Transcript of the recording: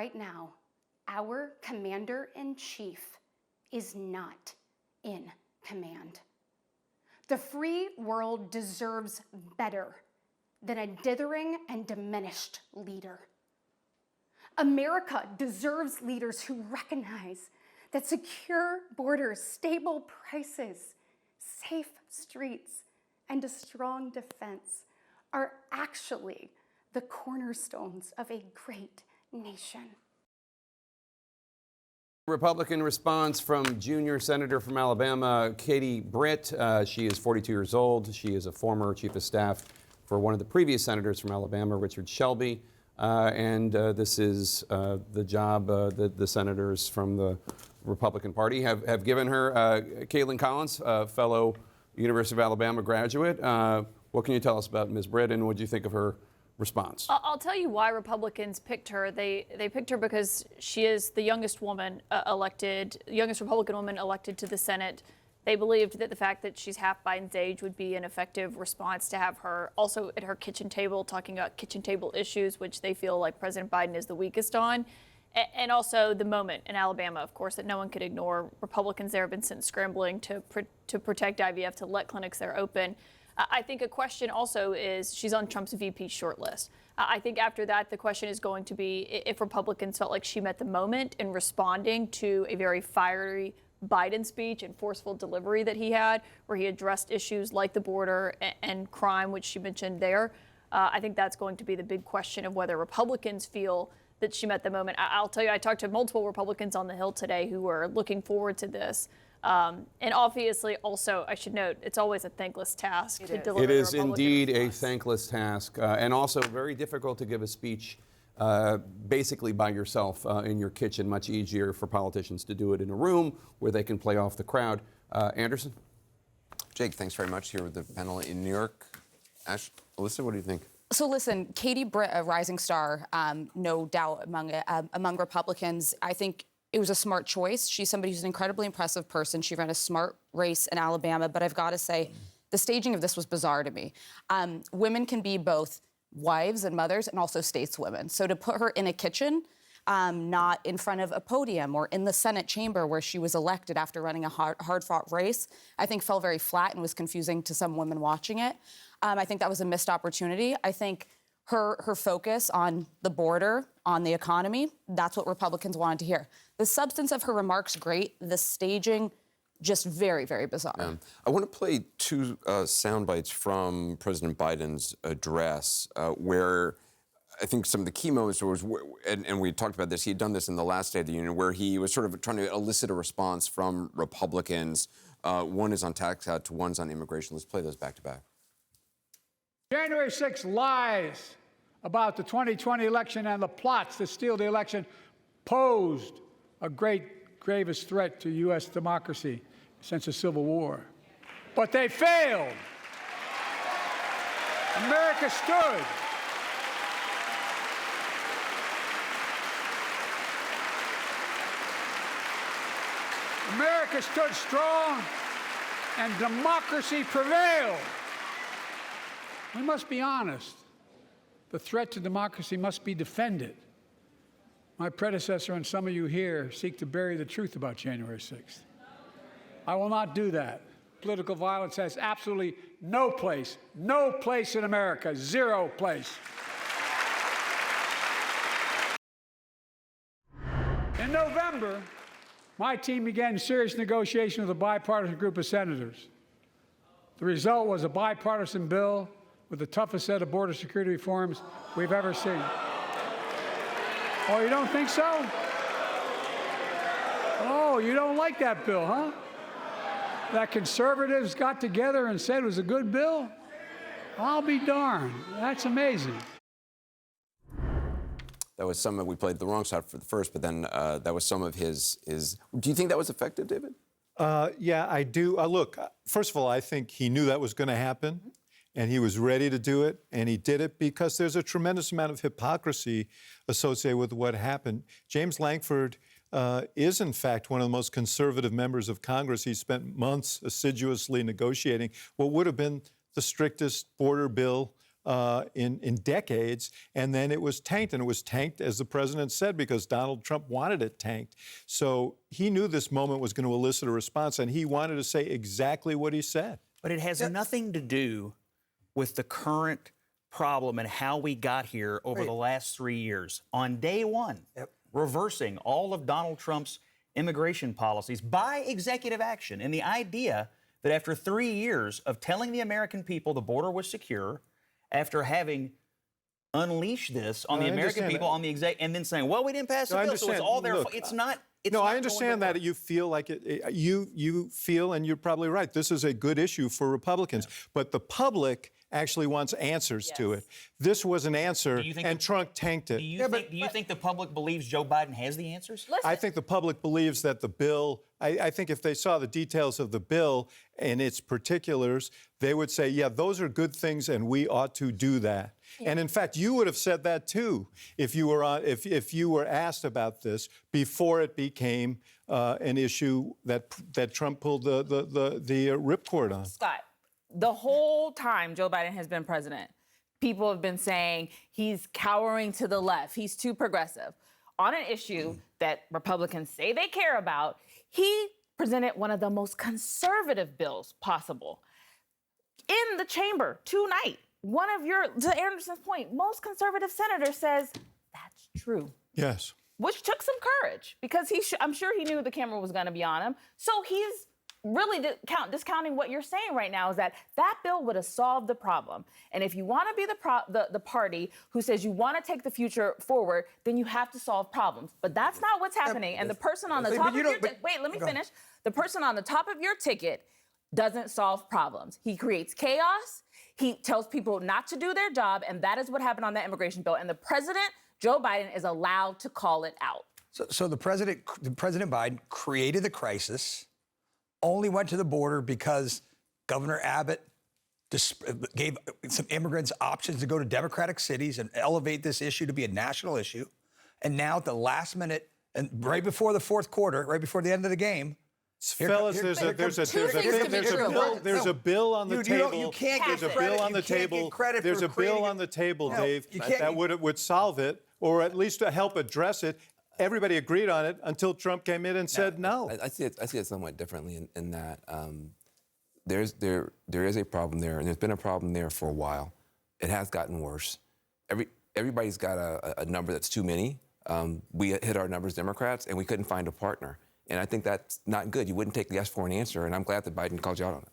right now, our commander-in-chief is not in command. The free world deserves better than a dithering and diminished leader. America deserves leaders who recognize that secure borders, stable prices, safe streets, and a strong defense are actually the cornerstones of a great nation. Republican response from junior senator from Alabama, Katie Britt. She is 42 years old. She is a former chief of staff for one of the previous senators from Alabama, Richard Shelby. This is the job that the senators from the Republican Party have given her. Caitlin Collins, fellow University of Alabama graduate. What can you tell us about Ms. Britt, and what do you think of her response? I'll tell you why Republicans picked her. They picked her because she is the youngest woman youngest Republican woman elected to the Senate. They believed that the fact that she's half Biden's age would be an effective response to have her also at her kitchen table talking about kitchen table issues, which they feel like President Biden is the weakest on. And also the moment in Alabama, of course, that no one could ignore. Republicans there have been sent scrambling to protect IVF, to let clinics there open. I think a question also is she's on Trump's VP shortlist. I think after that, the question is going to be if Republicans felt like she met the moment in responding to a very fiery Biden speech and forceful delivery that he had, where he addressed issues like the border and crime, which she mentioned there. I think that's going to be the big question of whether Republicans feel that she met the moment. I'll tell you, I talked to multiple Republicans on the Hill today who were looking forward to this. And obviously, also, I should note, it's always a thankless task to deliver. It is indeed a thankless task, and also very difficult to give a speech basically by yourself in your kitchen. Much easier for politicians to do it in a room where they can play off the crowd. Anderson? Jake, thanks very much. Here with the panel in New York. Alyssa, what do you think? So listen, Katie Britt, a rising star, no doubt among Republicans. I think it was a smart choice. She's somebody who's an incredibly impressive person. She ran a smart race in Alabama, but I've got to say, the staging of this was bizarre to me. Women can be both wives and mothers and also stateswomen. So to put her in a kitchen, not in front of a podium or in the Senate chamber where she was elected after running a hard-fought race, I think fell very flat and was confusing to some women watching it. I think that was a missed opportunity. I think her focus on the border, on the economy, that's what Republicans wanted to hear. The substance of her remarks, great. The staging, just very, very bizarre. Yeah. I want to play two sound bites from President Biden's address where I think some of the key moments was, and we talked about this, he had done this in the last State of the Union, where he was sort of trying to elicit a response from Republicans. One is on tax cuts, one's on immigration. Let's play those back to back. January 6th lies about the 2020 election and the plots to steal the election posed a gravest threat to U.S. democracy since the Civil War. But they failed. America stood. America stood strong, and democracy prevailed. We must be honest. The threat to democracy must be defended. My predecessor and some of you here seek to bury the truth about January 6th. I will not do that. Political violence has absolutely no place in America, zero place. In November, my team began serious negotiation with a bipartisan group of senators. The result was a bipartisan bill with the toughest set of border security reforms we've ever seen. Oh, you don't think so? Oh, you don't like that bill, huh? That conservatives got together and said it was a good bill? I'll be darned. That's amazing. That was some of, we played the wrong side for the first, but then that was some of his. Do you think that was effective, David? Yeah, I do. Look, first of all, I think he knew that was going to happen, and he was ready to do it, and he did it because there's a tremendous amount of hypocrisy associated with what happened. James Lankford is, in fact, one of the most conservative members of Congress. He spent months assiduously negotiating what would have been the strictest border bill in decades, and then it was tanked. And it was tanked, as the president said, because Donald Trump wanted it tanked. So he knew this moment was going to elicit a response, and he wanted to say exactly what he said. But it has nothing to do with the current problem and how we got here over the last 3 years. On day one, reversing all of Donald Trump's immigration policies by executive action, and the idea that after 3 years of telling the American people the border was secure, after having unleashed this on the American people, on the and then saying, well, we didn't pass the bill, so it's all their fault. It's not. It's no, not I understand that you feel like you feel, and you're probably right, this is a good issue for Republicans, but the public actually wants answers to it. This was an answer, and Trump tanked it. Do you think the public believes Joe Biden has the answers? I think the public believes that the bill, I think if they saw the details of the bill and its particulars, they would say, yeah, those are good things and we ought to do that. And in fact, you would have said that too if you were if you were asked about this before it became an issue that Trump pulled the ripcord on. Scott, the whole time Joe Biden has been president, people have been saying he's cowering to the left. He's too progressive. On an issue that Republicans say they care about, he presented one of the most conservative bills possible. In the chamber tonight, to Anderson's point, most conservative senators says that's true. Yes. Which took some courage because I'm sure he knew the camera was going to be on him. So he's really discounting what you're saying right now is that bill would have solved the problem. And if you want to be the party who says you want to take the future forward, then you have to solve problems. But that's not what's happening. And the person on the top of your wait, let me finish. The person on the top of your ticket doesn't solve problems. He creates chaos. He tells people not to do their job, and that is what happened on that immigration bill. And the president, Joe Biden, is allowed to call it out. So President Biden created the crisis, only went to the border because Governor Abbott gave some immigrants options to go to Democratic cities and elevate this issue to be a national issue. And now at the last minute, and right before the fourth quarter, right before the end of the game, Fellas, there's a bill on the table. You can't There's a bill on the table. There's a bill on the table, Dave, that would solve it, or at least to help address it. Everybody agreed on it until Trump came in and said no. I see it somewhat differently in that there is a problem there, and there's been a problem there for a while. It has gotten worse. Everybody's got a number that's too many. We hit our numbers, Democrats, and we couldn't find a partner. And I think that's not good. You wouldn't take yes for an answer, and I'm glad that Biden called you out on it.